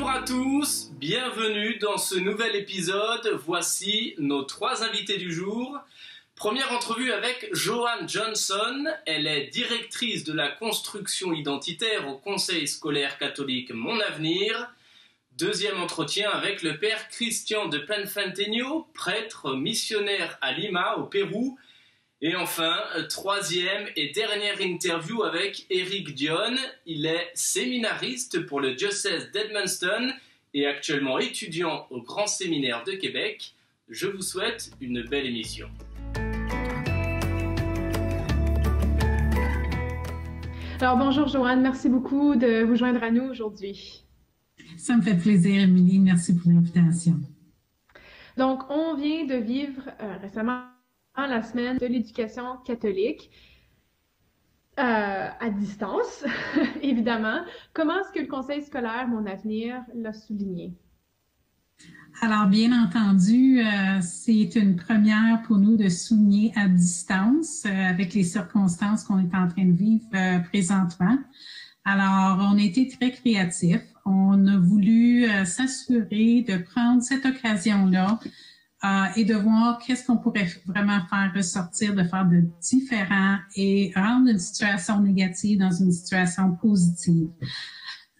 Bonjour à tous, bienvenue dans ce nouvel épisode. Voici nos 3 invités du jour. Première entrevue avec Joanne Johnson. Elle est directrice de la construction identitaire au Conseil scolaire catholique Mon Avenir. Deuxième entretien avec le père Christian de Planfanteño, prêtre missionnaire à Lima, au Pérou. Et enfin, troisième et dernière interview avec Éric Dionne. Il est séminariste pour le diocèse d'Edmundston et actuellement étudiant au Grand Séminaire de Québec. Je vous souhaite une belle émission. Alors bonjour Joanne, merci beaucoup de vous joindre à nous aujourd'hui. Ça me fait plaisir, Émilie. Merci pour l'invitation. Donc, on vient de vivre récemment la semaine de l'éducation catholique à distance, évidemment. Comment est-ce que le Conseil scolaire Mon Avenir l'a souligné? Alors, bien entendu, c'est une première pour nous de souligner à distance avec les circonstances qu'on est en train de vivre présentement. Alors, on a été très créatifs. On a voulu s'assurer de prendre cette occasion-là et de voir qu'est-ce qu'on pourrait vraiment faire ressortir, de faire de différent et rendre une situation négative dans une situation positive.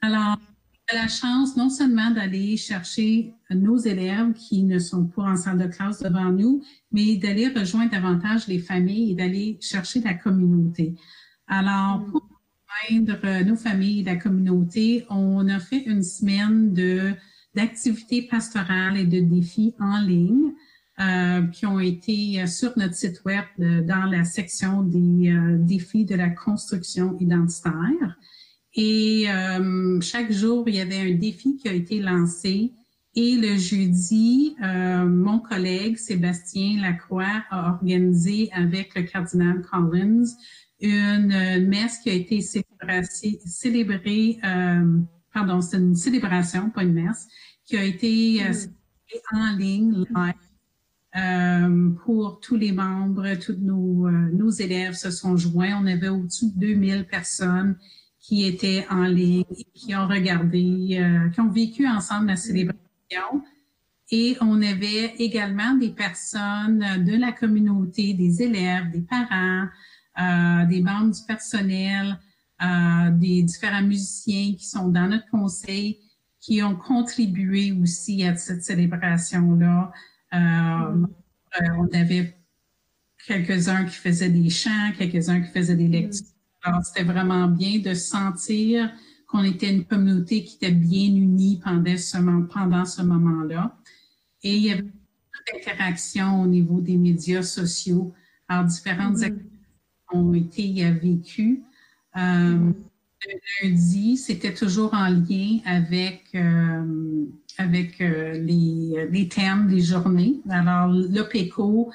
Alors, on a la chance non seulement d'aller chercher nos élèves qui ne sont pas en salle de classe devant nous, mais d'aller rejoindre davantage les familles et d'aller chercher la communauté. Alors, pour rejoindre nos familles et la communauté, on a fait une semaine d'activités pastorales et de défis en ligne qui ont été sur notre site web dans la section des défis de la construction identitaire. Et chaque jour, il y avait un défi qui a été lancé. Et le jeudi, mon collègue Sébastien Lacroix a organisé avec le cardinal Collins une messe qui a été célébrée, c'est une célébration, pas une messe, qui a été célébrée en ligne live pour tous les membres, tous nos élèves se sont joints. On avait au-dessus de 2000 personnes qui étaient en ligne, qui ont regardé, qui ont vécu ensemble la célébration. Et on avait également des personnes de la communauté, des élèves, des parents, des membres du personnel, des différents musiciens qui sont dans notre conseil, qui ont contribué aussi à cette célébration-là. On avait quelques-uns qui faisaient des chants, quelques-uns qui faisaient des lectures. Alors, c'était vraiment bien de sentir qu'on était une communauté qui était bien unie pendant ce moment-là. Et il y avait beaucoup d'interactions au niveau des médias sociaux. Alors, différentes activités ont été vécues. Le lundi, c'était toujours en lien avec les thèmes des journées. Alors, l'OPECO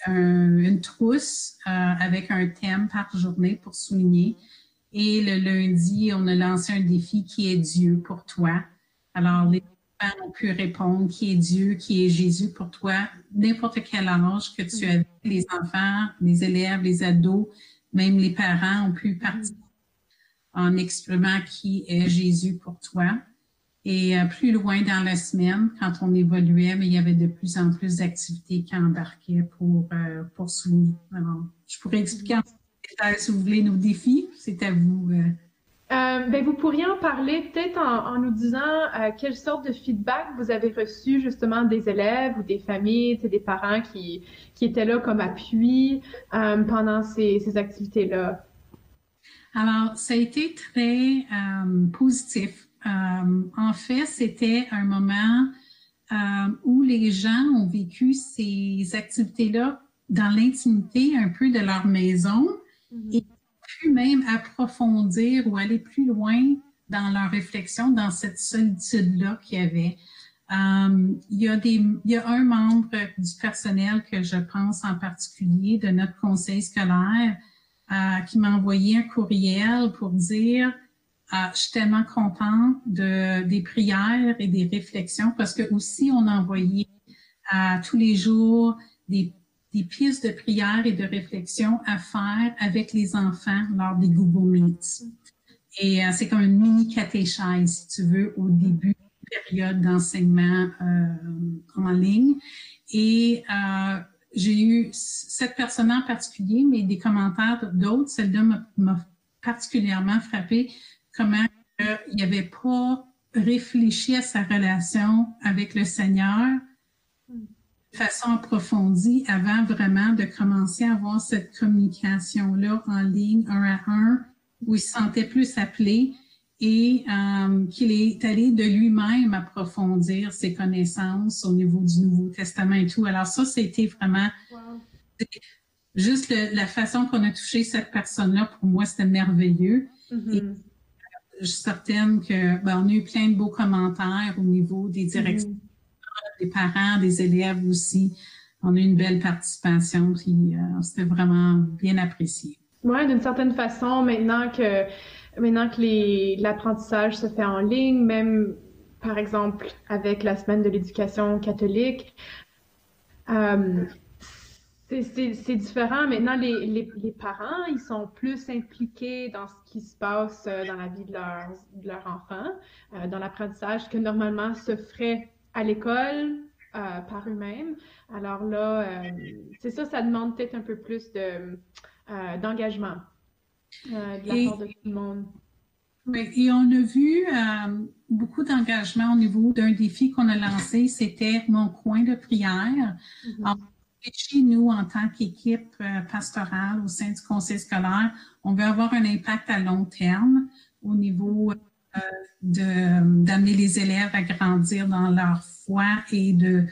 une trousse avec un thème par journée pour souligner. Et le lundi, on a lancé un défi qui est Dieu pour toi. Alors, les enfants ont pu répondre qui est Dieu, qui est Jésus pour toi, n'importe quel âge que tu as. Les enfants, les élèves, les ados, même les parents ont pu participer en exprimant qui est Jésus pour toi. Et plus loin dans la semaine, quand on évoluait, mais il y avait de plus en plus d'activités qui embarquaient pour souligner. Alors, je pourrais expliquer en détail si vous voulez nos défis. C'est à vous. Vous pourriez en parler peut-être en nous disant quelle sorte de feedback vous avez reçu justement des élèves ou des familles, des parents qui étaient là comme appui pendant ces activités-là. Alors, ça a été très positif. En fait, c'était un moment où les gens ont vécu ces activités-là dans l'intimité un peu de leur maison et ont pu même approfondir ou aller plus loin dans leur réflexion, dans cette solitude-là qu'il y avait. Il y a un membre du personnel que je pense en particulier de notre conseil scolaire qui m'a envoyé un courriel pour dire je suis tellement contente des prières et des réflexions parce que aussi on a envoyé tous les jours des pistes de prières et de réflexions à faire avec les enfants lors des Google Meets. Et c'est comme une mini catéchèse, si tu veux, au début de la période d'enseignement en ligne. Et j'ai eu cette personne en particulier, mais des commentaires d'autres. Celle-là m'a particulièrement frappée comment il n'avait pas réfléchi à sa relation avec le Seigneur de façon approfondie avant vraiment de commencer à avoir cette communication-là en ligne, un à un, où il se sentait plus appelé et qu'il est allé de lui-même approfondir ses connaissances au niveau du Nouveau Testament et tout. Alors ça, c'était vraiment juste la façon qu'on a touché cette personne-là, pour moi, c'était merveilleux. Et je suis certaine que on a eu plein de beaux commentaires au niveau des directions, des parents, des élèves aussi. On a eu une belle participation, puis c'était vraiment bien apprécié. Oui, d'une certaine façon, maintenant que l'apprentissage se fait en ligne, même par exemple avec la semaine de l'éducation catholique, c'est différent. Maintenant, les parents, ils sont plus impliqués dans ce qui se passe dans la vie de leur enfant, dans l'apprentissage que normalement se ferait à l'école par eux-mêmes. Alors là, c'est ça, ça demande peut-être un peu plus d'engagement de la part de tout le monde. Oui, et on a vu beaucoup d'engagement au niveau d'un défi qu'on a lancé, c'était mon coin de prière. Alors, chez nous, en tant qu'équipe pastorale au sein du conseil scolaire, on veut avoir un impact à long terme au niveau d'amener les élèves à grandir dans leur foi et de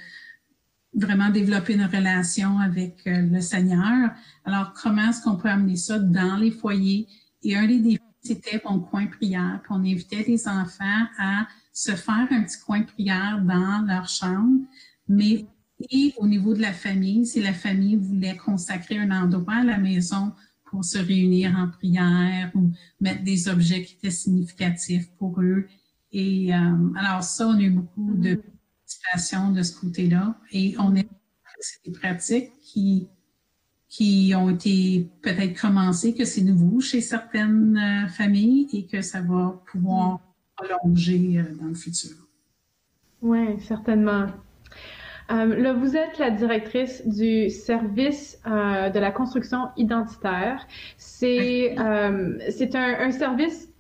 vraiment développer une relation avec le Seigneur. Alors, comment est-ce qu'on peut amener ça dans les foyers? Et un des défis, c'était mon coin prière. Puis on invitait les enfants à se faire un petit coin de prière dans leur chambre, mais et au niveau de la famille, si la famille voulait consacrer un endroit à la maison pour se réunir en prière ou mettre des objets qui étaient significatifs pour eux. Et alors ça, on a eu beaucoup de participation de ce côté-là. Et on est c'est des pratiques qui ont été peut-être commencées, que c'est nouveau chez certaines familles et que ça va pouvoir prolonger dans le futur. Oui, certainement. Là, vous êtes la directrice du service de la construction identitaire. C'est un service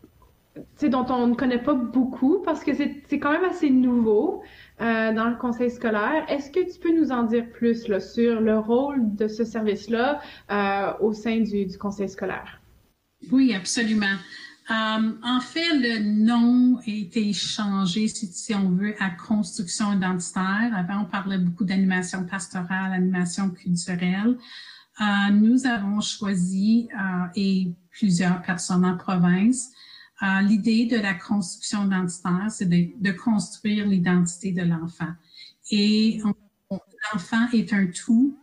dont on ne connaît pas beaucoup parce que c'est quand même assez nouveau dans le conseil scolaire. Est-ce que tu peux nous en dire plus là, sur le rôle de ce service-là au sein du conseil scolaire? Oui, absolument. En fait, le nom a été changé, si on veut, à construction identitaire. Avant, on parlait beaucoup d'animation pastorale, animation culturelle. Nous avons choisi, et plusieurs personnes en province, l'idée de la construction identitaire, c'est de construire l'identité de l'enfant. Et l'enfant est un tout.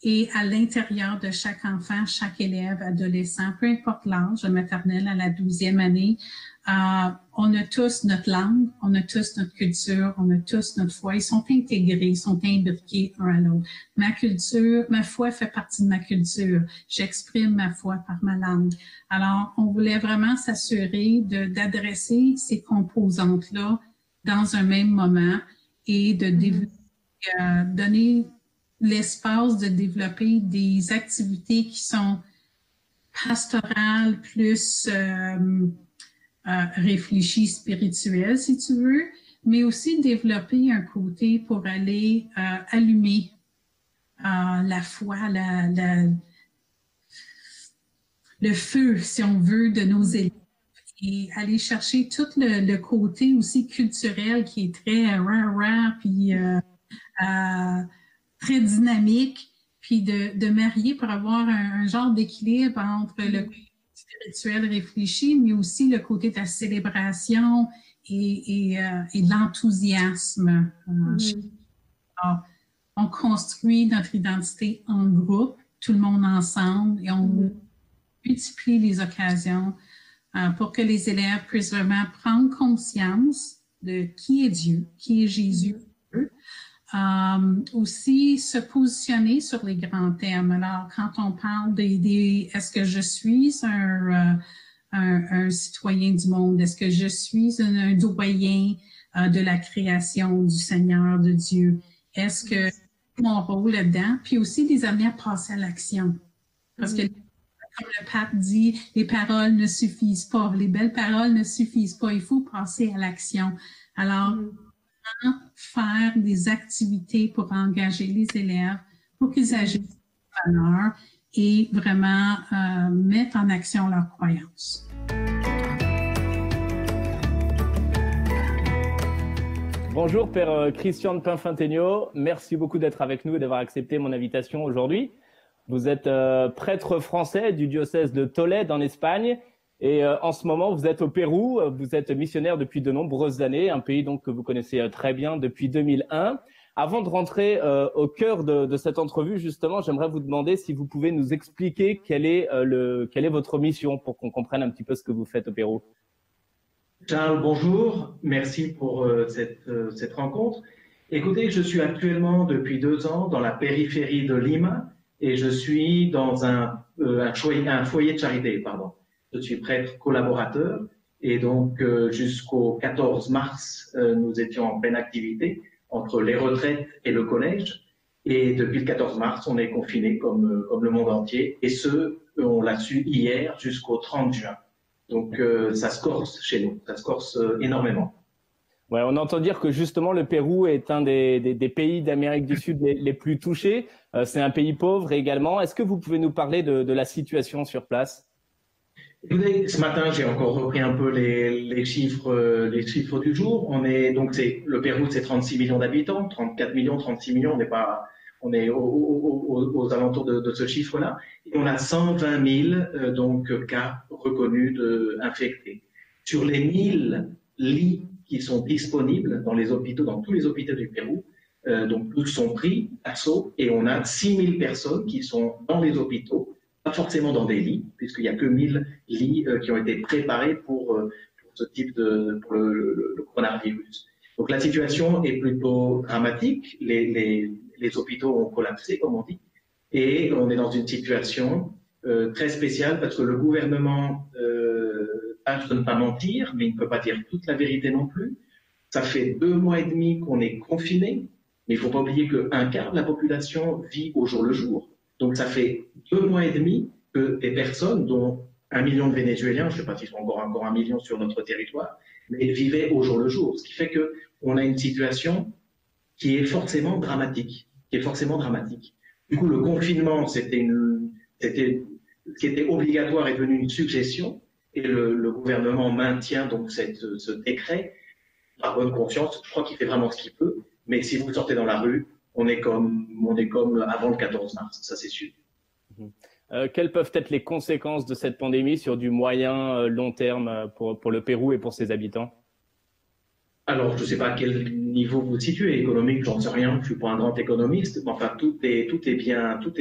Et à l'intérieur de chaque enfant, chaque élève, adolescent, peu importe l'âge, de maternelle à la 12e année, on a tous notre langue, on a tous notre culture, on a tous notre foi. Ils sont intégrés, ils sont imbriqués un à l'autre. Ma culture, ma foi fait partie de ma culture. J'exprime ma foi par ma langue. Alors, on voulait vraiment s'assurer d'adresser ces composantes-là dans un même moment et de donner l'espace de développer des activités qui sont pastorales, plus réfléchies, spirituelles, si tu veux, mais aussi développer un côté pour aller allumer la foi, le feu, si on veut, de nos élèves et aller chercher tout le côté aussi culturel qui est très rah-rah, puis très dynamique, puis de marier pour avoir un genre d'équilibre entre le côté spirituel réfléchi, mais aussi le côté de la célébration et de l'enthousiasme. Alors, on construit notre identité en groupe, tout le monde ensemble, et on multiplie les occasions pour que les élèves puissent vraiment prendre conscience de qui est Dieu, qui est Jésus. Aussi se positionner sur les grands thèmes. Alors, quand on parle est-ce que je suis un citoyen du monde? Est-ce que je suis un doyen de la création du Seigneur, de Dieu? Est-ce que mon rôle là-dedans? Puis aussi les amener à passer à l'action. Parce que, comme le pape dit, les paroles ne suffisent pas. Les belles paroles ne suffisent pas. Il faut passer à l'action. Alors, faire des activités pour engager les élèves, pour qu'ils agissent en valeur et vraiment mettre en action leurs croyances. Bonjour Père Christian de Pinfintegno, merci beaucoup d'être avec nous et d'avoir accepté mon invitation aujourd'hui. Vous êtes prêtre français du diocèse de Tolède en Espagne et en ce moment vous êtes au Pérou, vous êtes missionnaire depuis de nombreuses années, un pays donc que vous connaissez très bien depuis 2001. Avant de rentrer au cœur de cette entrevue, justement, j'aimerais vous demander si vous pouvez nous expliquer quelle est votre mission pour qu'on comprenne un petit peu ce que vous faites au Pérou. Charles, bonjour. Merci pour cette rencontre. Écoutez, je suis actuellement depuis 2 ans dans la périphérie de Lima et je suis dans un foyer de charité, pardon. Je suis prêtre collaborateur et donc jusqu'au 14 mars, nous étions en pleine activité entre les retraites et le collège. Et depuis le 14 mars, on est confiné comme le monde entier. Et on l'a su hier jusqu'au 30 juin. Donc ça se corse chez nous, ça se corse énormément. Ouais, on entend dire que justement le Pérou est un des pays d'Amérique du Sud les plus touchés. C'est un pays pauvre également. Est-ce que vous pouvez nous parler de la situation sur place? Écoutez, ce matin, j'ai encore repris un peu les chiffres du jour. Le Pérou, c'est 36 millions d'habitants, 34 millions, 36 millions. On est aux alentours de ce chiffre-là. Et on a 120 000 cas reconnus infectés. Sur les 1000 lits qui sont disponibles dans les hôpitaux, dans tous les hôpitaux du Pérou, donc tous sont pris d'assaut et on a 6 000 personnes qui sont dans les hôpitaux, pas forcément dans des lits, puisqu'il n'y a que 1000 lits qui ont été préparés pour ce type pour le coronavirus. Donc la situation est plutôt dramatique. Les hôpitaux ont collapsé, comme on dit, et on est dans une situation très spéciale parce que le gouvernement tâche de ne pas mentir, mais il ne peut pas dire toute la vérité non plus. Ça fait 2 mois et demi qu'on est confiné, mais il ne faut pas oublier qu'un quart de la population vit au jour le jour. Donc ça fait 2 mois et demi que des personnes, dont 1 million de Vénézuéliens, je ne sais pas s'ils sont encore 1 million sur notre territoire, mais vivaient au jour le jour. Ce qui fait qu'on a une situation qui est forcément dramatique. Du coup, le confinement, ce qui était obligatoire est devenu une suggestion et le gouvernement maintient donc ce décret par bonne conscience. Je crois qu'il fait vraiment ce qu'il peut, mais si vous sortez dans la rue, on est comme avant le 14 mars, ça c'est sûr. Quelles peuvent être les conséquences de cette pandémie sur du moyen long terme pour le Pérou et pour ses habitants? Alors, je ne sais pas à quel niveau vous situez, économique, j'en sais rien, je ne suis pas un grand économiste, mais enfin, tout est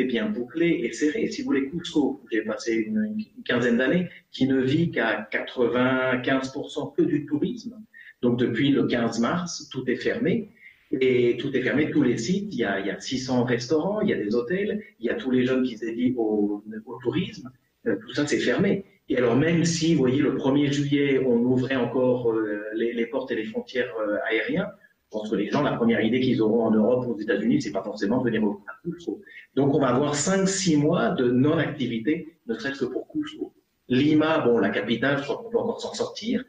bien bouclé et serré. Si vous voulez, Cusco, j'ai passé une quinzaine d'années, qui ne vit qu'à 95% que du tourisme. Donc, depuis le 15 mars, tout est fermé. Et tout est fermé, tous les sites, il y a 600 restaurants, il y a des hôtels, il y a tous les jeunes qui se dédient au tourisme, tout ça c'est fermé. Et alors même si, vous voyez, le 1er juillet, on ouvrait encore les portes et les frontières aériennes, je pense que les gens, la première idée qu'ils auront en Europe ou aux États-Unis, c'est pas forcément de venir au Cusco. Donc on va avoir 5-6 mois de non-activité, ne serait-ce que pour Cusco. Lima, bon, la capitale, je crois qu'on peut encore s'en sortir.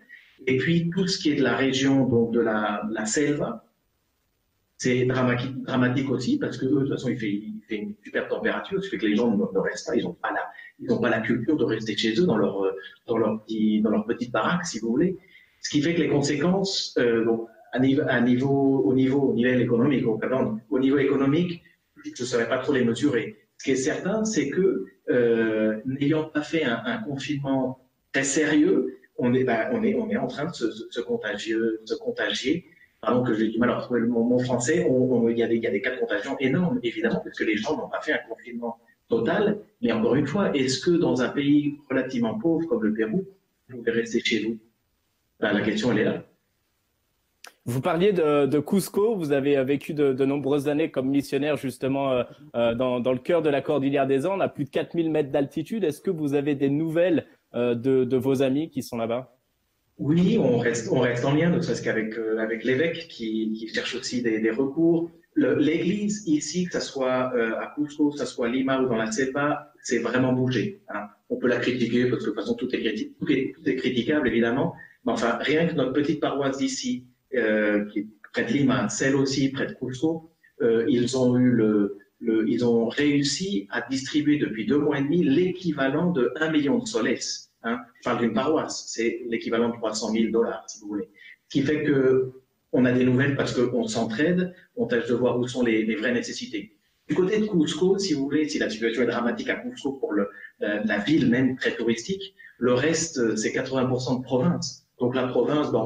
Et puis tout ce qui est de la région, donc de la selva, c'est dramatique aussi parce que eux, de toute façon, il fait une super température, ce qui fait que les gens ne restent pas, ils n'ont pas la culture de rester chez eux dans leur petite baraque, si vous voulez. Ce qui fait que les conséquences, au niveau économique, je ne saurais pas trop les mesurer. Ce qui est certain, c'est que n'ayant pas fait un confinement très sérieux, on est en train de se contagier. Pardon que j'ai du mal à retrouver mon français, il y a des cas de contagion énormes, évidemment, parce que les gens n'ont pas fait un confinement total. Mais encore une fois, est-ce que dans un pays relativement pauvre comme le Pérou, vous pouvez rester chez vous? La question, elle est là. Vous parliez de Cusco, vous avez vécu de nombreuses années comme missionnaire justement dans le cœur de la Cordillère des Andes, à plus de 4000 mètres d'altitude. Est-ce que vous avez des nouvelles de vos amis qui sont là-bas? Oui, on reste en lien, ne serait-ce qu'avec avec l'évêque qui cherche aussi des recours. L'Église ici, que ce soit à Cusco, que ce soit à Lima ou dans la Selva, c'est vraiment bougé. Hein. On peut la critiquer parce que de toute façon tout est critiquable évidemment, mais enfin rien que notre petite paroisse d'ici, qui est près de Lima, celle aussi près de Cusco, ils ont réussi à distribuer depuis 2 mois et demi l'équivalent de 1 million de soles. Hein. Je parle d'une paroisse, c'est l'équivalent de $300 000, si vous voulez. Ce qui fait que on a des nouvelles parce qu'on s'entraide, on tâche de voir où sont les vraies nécessités. Du côté de Cusco, si vous voulez, si la situation est dramatique à Cusco pour la ville même très touristique, le reste, c'est 80% de province. Donc la province, ben,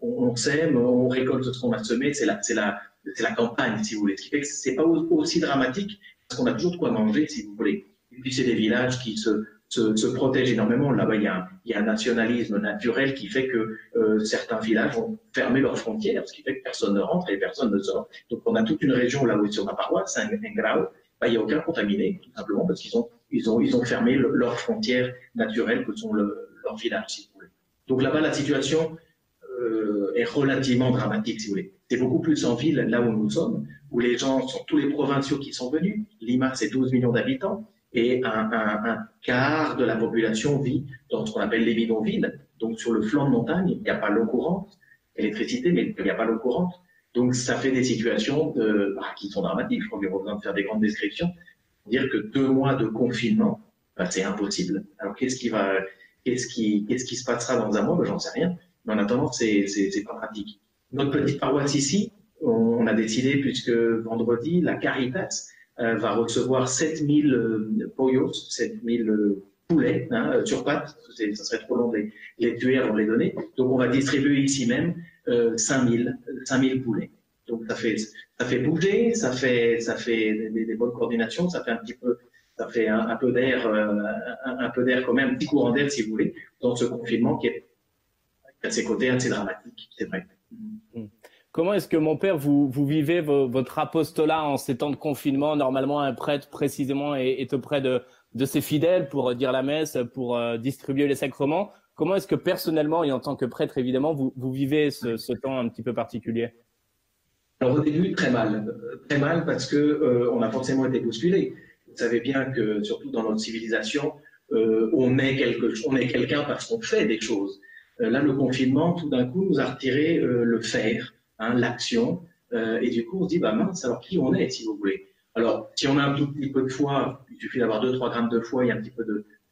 on sème, on récolte ce qu'on a semé, c'est la campagne, si vous voulez. Ce qui fait que c'est pas aussi dramatique parce qu'on a toujours de quoi manger, si vous voulez. Et puis c'est des villages qui se protègent énormément. Là-bas, il y a un nationalisme naturel qui fait que certains villages ont fermé leurs frontières, ce qui fait que personne ne rentre et personne ne sort. Donc, on a toute une région là où sur ma paroisse, Saint-Grau, il n'y a aucun contaminé, tout simplement parce qu'ils ont fermé leurs frontières naturelles que sont leurs villages, si vous voulez. Donc là-bas, la situation est relativement dramatique, si vous voulez. C'est beaucoup plus en ville, là où nous sommes, où les gens sont tous les provinciaux qui sont venus. Lima, c'est 12 millions d'habitants. Et un quart de la population vit dans ce qu'on appelle les bidonvilles. Donc, sur le flanc de montagne, il n'y a pas l'eau courante, électricité, mais il n'y a pas l'eau courante. Donc, ça fait des situations qui sont dramatiques. Je crois qu'il n'y a pas besoin de faire des grandes descriptions. Dire que 2 mois de confinement, c'est impossible. Alors, qu'est-ce qui se passera dans 1 mois? J'en sais rien. Mais en attendant, c'est pas pratique. Notre petite paroisse ici, on a décidé, puisque vendredi, la Caritas va recevoir 7000 pollos, 7000 poulets sur pattes. Ça serait trop long de les tuer avant de les donner. Donc, on va distribuer ici même 5000 poulets. Donc, ça fait bouger, ça fait des bonnes coordinations, ça fait un peu d'air quand même, un petit courant d'air, si vous voulez, dans ce confinement qui est à ses côtés assez dramatique, c'est vrai. Comment est-ce que, mon père, vous vivez votre apostolat en ces temps de confinement? Normalement, un prêtre, précisément, est auprès de ses fidèles pour dire la messe, pour distribuer les sacrements. Comment est-ce que, personnellement, et en tant que prêtre, évidemment, vous vivez ce temps un petit peu particulier? Alors, au début, très mal. Très mal parce que on a forcément été bousculé. Vous savez bien que, surtout dans notre civilisation, on est quelqu'un parce qu'on fait des choses. Là, le confinement, tout d'un coup, nous a retiré le faire. L'action, et du coup on se dit mince, alors qui on est, si vous voulez. Alors si on a un tout petit peu de foi, il suffit d'avoir 2-3 grammes de foi, il y a un petit peu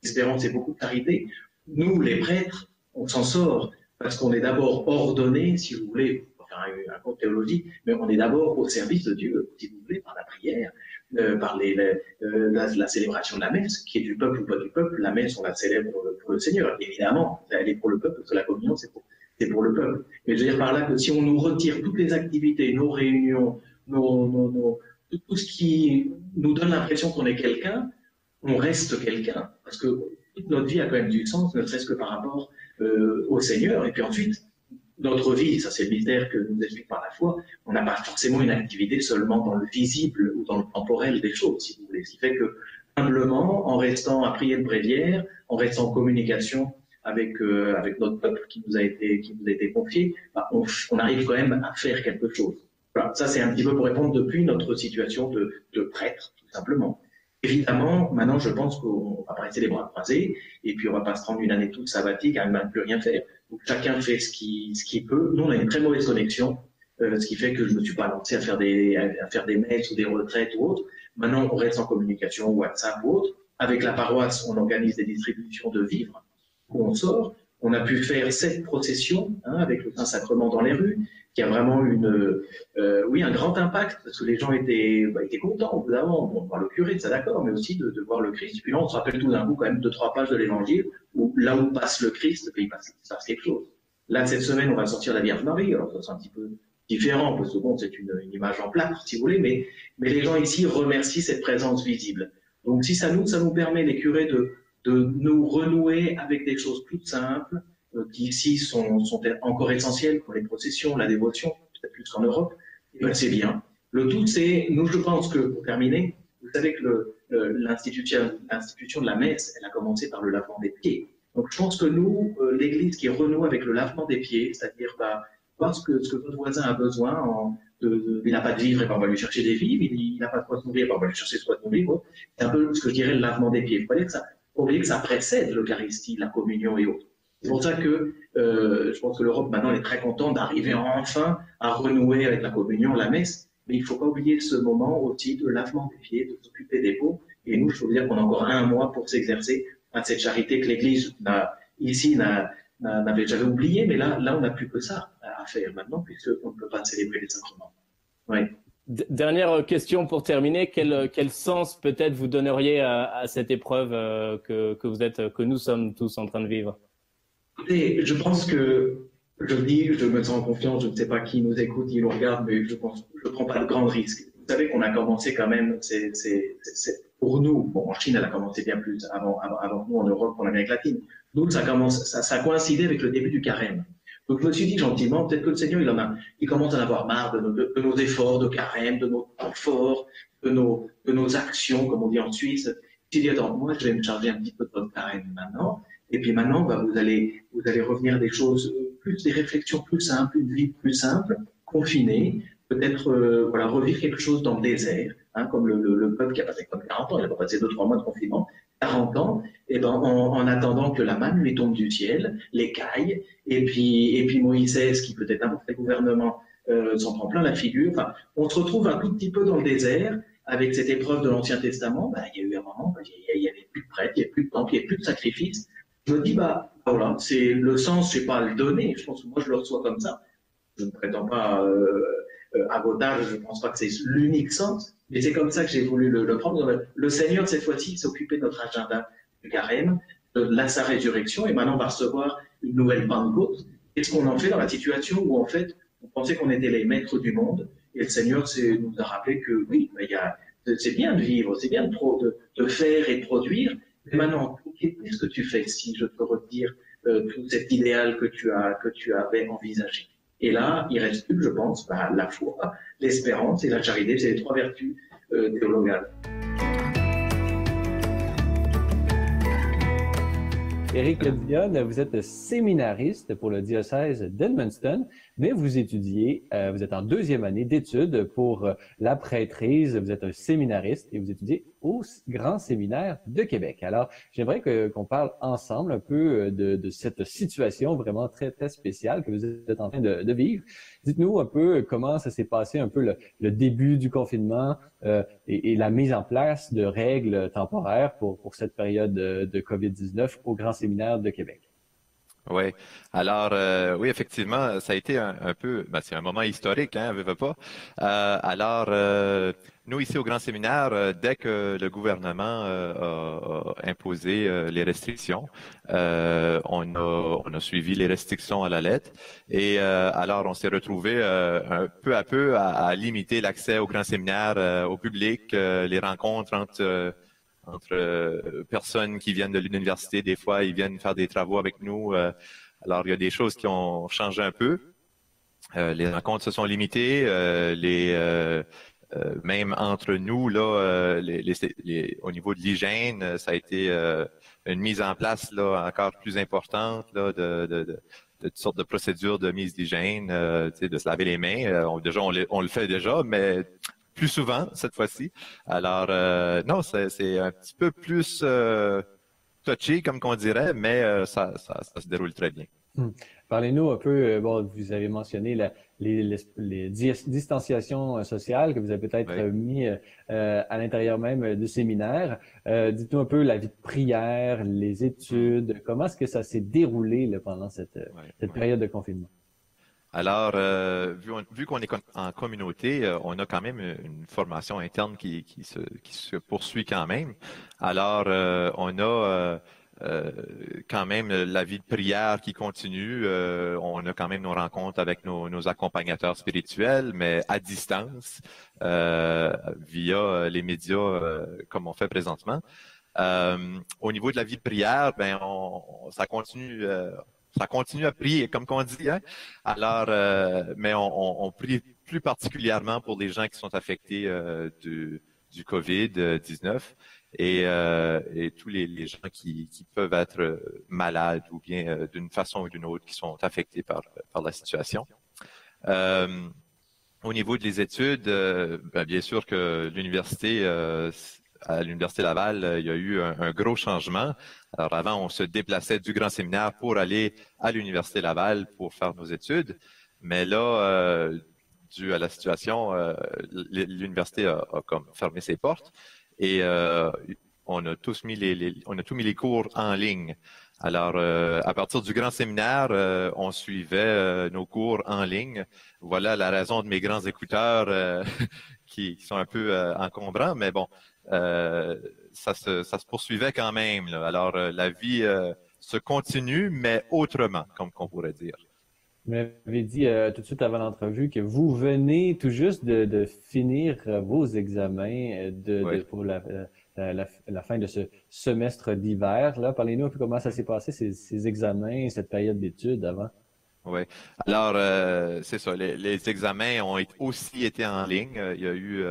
d'espérance et beaucoup de charité. Nous les prêtres, on s'en sort parce qu'on est d'abord ordonnés, si vous voulez, pour faire un cours de théologie, mais on est d'abord au service de Dieu, si vous voulez, par la prière, par la célébration de la messe, qui est du peuple ou pas du peuple. La messe, on la célèbre pour le Seigneur, évidemment, elle est pour le peuple, parce que la communion, c'est pour le peuple. Mais je veux dire par là que si on nous retire toutes les activités, nos réunions, tout ce qui nous donne l'impression qu'on est quelqu'un, on reste quelqu'un. Parce que toute notre vie a quand même du sens, ne serait-ce que par rapport au Seigneur. Et puis ensuite, notre vie, ça c'est le mystère que nous explique par la foi, on n'a pas forcément une activité seulement dans le visible ou dans le temporel des choses, si vous voulez. Ce qui fait que, humblement, en restant à prier le bréviaire, en restant en communication avec notre peuple qui nous a été confié, on arrive quand même à faire quelque chose. Voilà, ça c'est un petit peu pour répondre depuis notre situation de prêtre, tout simplement. Évidemment, maintenant je pense qu'on va pas rester les bras croisés et puis on va pas se prendre une année toute sabbatique à ne plus rien faire. Donc chacun fait ce qu'il peut. Nous on a une très mauvaise connexion, ce qui fait que je me suis pas lancé à faire des mails ou des retraites ou autres. Maintenant on reste en communication, WhatsApp ou autre. Avec la paroisse, on organise des distributions de vivres où on sort. On a pu faire 7 processions avec le Saint-Sacrement dans les rues, qui a vraiment un grand impact, parce que les gens étaient contents, évidemment, de voir le curé, ça d'accord, mais aussi de voir le Christ. Puis là, on se rappelle tout d'un coup quand même 2-3 pages de l'Évangile, où là où passe le Christ, il se passe quelque chose. Là, cette semaine, on va sortir la Vierge Marie, alors ça c'est un petit peu différent, parce que bon, c'est une image en plâtre, si vous voulez, mais les gens ici remercient cette présence visible. Donc si ça nous permet, les curés, de nous renouer avec des choses toutes simples, qui ici sont encore essentielles pour les processions, la dévotion, peut-être plus qu'en Europe, et ben c'est bien. Le tout, c'est, nous, je pense que, pour terminer, Vous savez que l'institution de la messe, elle a commencé par le lavement des pieds. Donc, je pense que nous, l'Église qui renoue avec le lavement des pieds, c'est-à-dire voir ce que votre voisin a besoin, il n'a pas de vivres, et ben on va lui chercher des vivres, il n'a pas de quoi se nourrir, et ben on va lui chercher de quoi se nourrir. C'est un peu ce que je dirais le lavement des pieds. Il faut oublier que ça précède l'Eucharistie, la communion et autres. C'est pour ça que je pense que l'Europe maintenant est très contente d'arriver enfin à renouer avec la communion, la messe. Mais il ne faut pas oublier ce moment aussi de lavement des pieds, de s'occuper des pauvres. Et nous, je peux vous dire qu'on a encore un mois pour s'exercer à cette charité que l'Église n'avait jamais oublié. Mais là, on n'a plus que ça à faire maintenant, puisqu'on ne peut pas célébrer les sacrements. Oui. Dernière question pour terminer. Quel sens peut-être vous donneriez à cette épreuve que nous sommes tous en train de vivre? Et je pense que, je me sens confiant, je ne sais pas qui nous écoute, qui nous regarde, mais je prends pas de grands risques. Vous savez qu'on a commencé quand même, pour nous, bon, en Chine, elle a commencé bien plus avant nous, en Europe, en Amérique latine. Nous, ça a coïncidé avec le début du carême. Donc, je me suis dit gentiment, peut-être que le Seigneur, il commence à en avoir marre de nos efforts de carême, de nos efforts, de nos actions, comme on dit en Suisse. Je me suis dit, attends, moi, je vais me charger un petit peu de votre carême maintenant. Et puis maintenant, vous allez revenir à des choses des réflexions plus simples, une vie plus simple, confinée, peut-être revivre quelque chose dans le désert, comme le peuple qui a passé comme 40 ans, il a pas passé 2-3 mois de confinement, 40 ans, et ben en attendant que la manne lui tombe du ciel, l'écaille, et puis Moïse, qui peut-être un mauvais gouvernement, s'en prend plein la figure. Enfin, on se retrouve un tout petit peu dans le désert avec cette épreuve de l'Ancien Testament. Il y a eu un moment, il n'y avait plus de prêtres, il n'y avait plus de temple, il n'y avait plus de sacrifices. Je me dis, voilà, c'est le sens, je ne sais pas le donner. Je pense que moi, je le reçois comme ça. Je ne prétends pas à votage, je ne pense pas que c'est l'unique sens, mais c'est comme ça que j'ai voulu le prendre. Le Seigneur, cette fois-ci, s'occupait de notre agenda du carême, de sa résurrection, et maintenant, on va recevoir une nouvelle Pentecôte. Qu'est-ce qu'on en fait dans la situation où, en fait, on pensait qu'on était les maîtres du monde, et le Seigneur nous a rappelé que oui, c'est bien de vivre, c'est bien de faire et de produire, mais maintenant, qu'est-ce que tu fais si je te redire tout cet idéal que tu avais envisagé? Et là, il reste plus, je pense, la foi, l'espérance et la charité. C'est les 3 vertus théologales. Éric Dionne, vous êtes séminariste pour le diocèse d'Edmundston, mais vous étudiez, vous êtes en 2e année d'études pour la prêtrise, vous êtes un séminariste et vous étudiez au Grand Séminaire de Québec. Alors, j'aimerais qu'on parle ensemble un peu de cette situation vraiment très, très spéciale que vous êtes en train de vivre. Dites-nous un peu comment ça s'est passé, un peu le début du confinement et la mise en place de règles temporaires pour cette période de COVID-19 au Grand Séminaire de Québec. Oui. Alors, oui, effectivement, ça a été un peu, c'est un moment historique, veut pas. Alors, nous, ici au Grand Séminaire, dès que le gouvernement a imposé les restrictions, on a suivi les restrictions à la lettre. Et alors, on s'est retrouvé peu à peu à limiter l'accès au Grand Séminaire, au public, les rencontres entre personnes qui viennent de l'université. Des fois, ils viennent faire des travaux avec nous. Alors, il y a des choses qui ont changé un peu. Les rencontres se sont limitées. Même entre nous, là, au niveau de l'hygiène, ça a été une mise en place là encore plus importante là, de toutes sortes de procédures de mise d'hygiène, de se laver les mains. On le fait déjà, mais plus souvent cette fois-ci. Alors, non, c'est un petit peu plus touché, comme qu'on dirait, mais ça se déroule très bien. Parlez-nous un peu, vous avez mentionné les distanciations sociales que vous avez peut-être mis à l'intérieur même du séminaire. Dites-nous un peu la vie de prière, les études, comment est-ce que ça s'est déroulé là, pendant cette période de confinement? Alors, vu qu'on est en communauté, on a quand même une formation interne qui se poursuit quand même. Alors, on a quand même la vie de prière qui continue. On a quand même nos rencontres avec nos accompagnateurs spirituels, mais à distance, via les médias comme on fait présentement. Au niveau de la vie de prière, ça continue. Ça continue à prier, comme qu'on dit, hein? Alors, mais on prie plus particulièrement pour les gens qui sont affectés du du COVID-19 et tous les gens qui peuvent être malades ou bien d'une façon ou d'une autre qui sont affectés par la situation. Au niveau des études, bien sûr que à l'Université Laval, il y a eu un gros changement. Alors avant, on se déplaçait du Grand Séminaire pour aller à l'Université Laval pour faire nos études. Mais là, dû à la situation, l'université a comme fermé ses portes et on a tous mis les cours en ligne. Alors, à partir du Grand Séminaire, on suivait nos cours en ligne. Voilà la raison de mes grands écouteurs qui sont un peu encombrants, mais bon, ça se poursuivait quand même, là. Alors, la vie se continue, mais autrement, comme qu'on pourrait dire. Vous m'avez dit tout de suite avant l'entrevue que vous venez tout juste de finir vos examens pour la fin de ce semestre d'hiver. Là, parlez-nous un peu comment ça s'est passé, ces examens, cette période d'études avant. Oui. Alors, c'est ça. Les examens ont aussi été en ligne. Il y a eu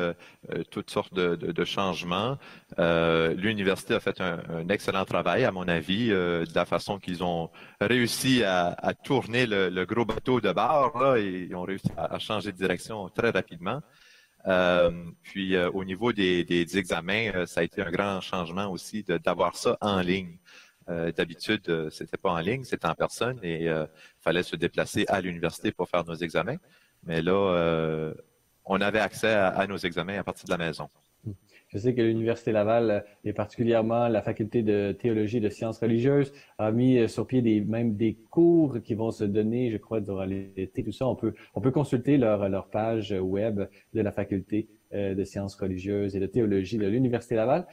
toutes sortes de changements. L'université a fait un excellent travail, à mon avis, de la façon qu'ils ont réussi à tourner le gros bateau de bord, là, et ils ont réussi à changer de direction très rapidement. Puis, au niveau des examens, ça a été un grand changement aussi d'avoir ça en ligne. D'habitude, c'était pas en ligne, c'était en personne et fallait se déplacer à l'université pour faire nos examens. Mais là, on avait accès à nos examens à partir de la maison. Je sais que l'Université Laval, et particulièrement la faculté de théologie et de sciences religieuses, a mis sur pied même des cours qui vont se donner, je crois, durant l'été. Tout ça, on peut consulter leur page web de la faculté de sciences religieuses et de théologie de l'Université Laval.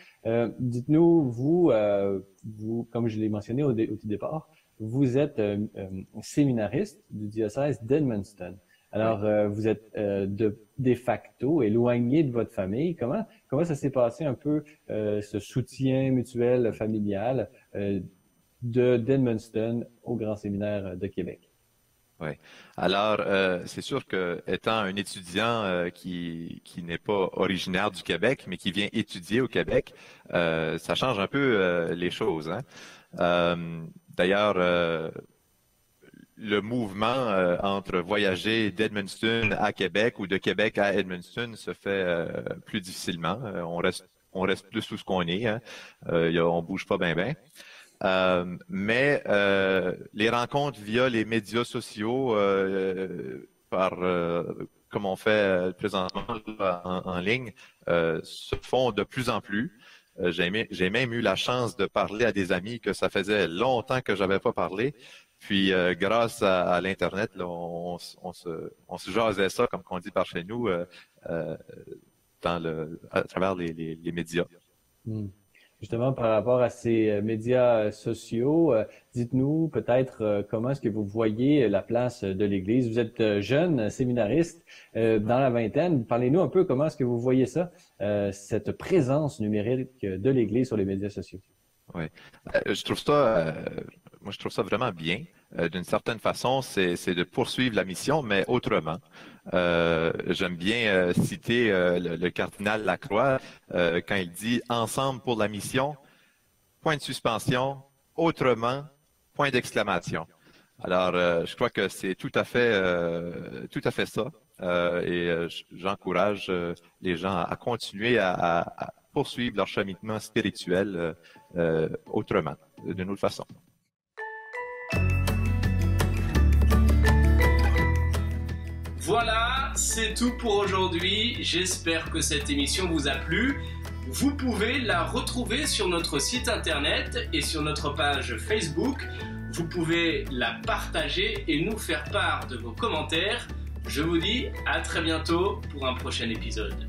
Dites-nous, vous, comme je l'ai mentionné au tout départ, vous êtes séminariste du diocèse d'Edmundston. Alors, vous êtes de facto éloigné de votre famille. Comment ça s'est passé un peu ce soutien mutuel familial d'Edmundston au Grand Séminaire de Québec? Oui. Alors, c'est sûr que étant un étudiant qui n'est pas originaire du Québec, mais qui vient étudier au Québec, ça change un peu les choses, hein? D'ailleurs, le mouvement entre voyager d'Edmundston à Québec ou de Québec à Edmundston se fait plus difficilement. On reste plus sous ce qu'on est, hein? On bouge pas bien. Mais les rencontres via les médias sociaux, comme on fait présentement en ligne, se font de plus en plus. J'ai même eu la chance de parler à des amis que ça faisait longtemps que j'avais pas parlé. Puis grâce à l'Internet, là, on se jasait ça, comme on dit par chez nous, à travers les médias. Justement, par rapport à ces médias sociaux, dites-nous peut-être comment est-ce que vous voyez la place de l'Église. Vous êtes jeune séminariste dans la vingtaine. Parlez-nous un peu comment est-ce que vous voyez ça, cette présence numérique de l'Église sur les médias sociaux. Oui, je trouve ça vraiment bien. D'une certaine façon, c'est de poursuivre la mission, mais autrement. J'aime bien citer le cardinal Lacroix quand il dit « Ensemble pour la mission », point de suspension, autrement, point d'exclamation. Alors, je crois que c'est tout à fait ça. Et j'encourage les gens à continuer à poursuivre leur cheminement spirituel autrement, d'une autre façon. Voilà, c'est tout pour aujourd'hui. J'espère que cette émission vous a plu. Vous pouvez la retrouver sur notre site internet et sur notre page Facebook. Vous pouvez la partager et nous faire part de vos commentaires. Je vous dis à très bientôt pour un prochain épisode.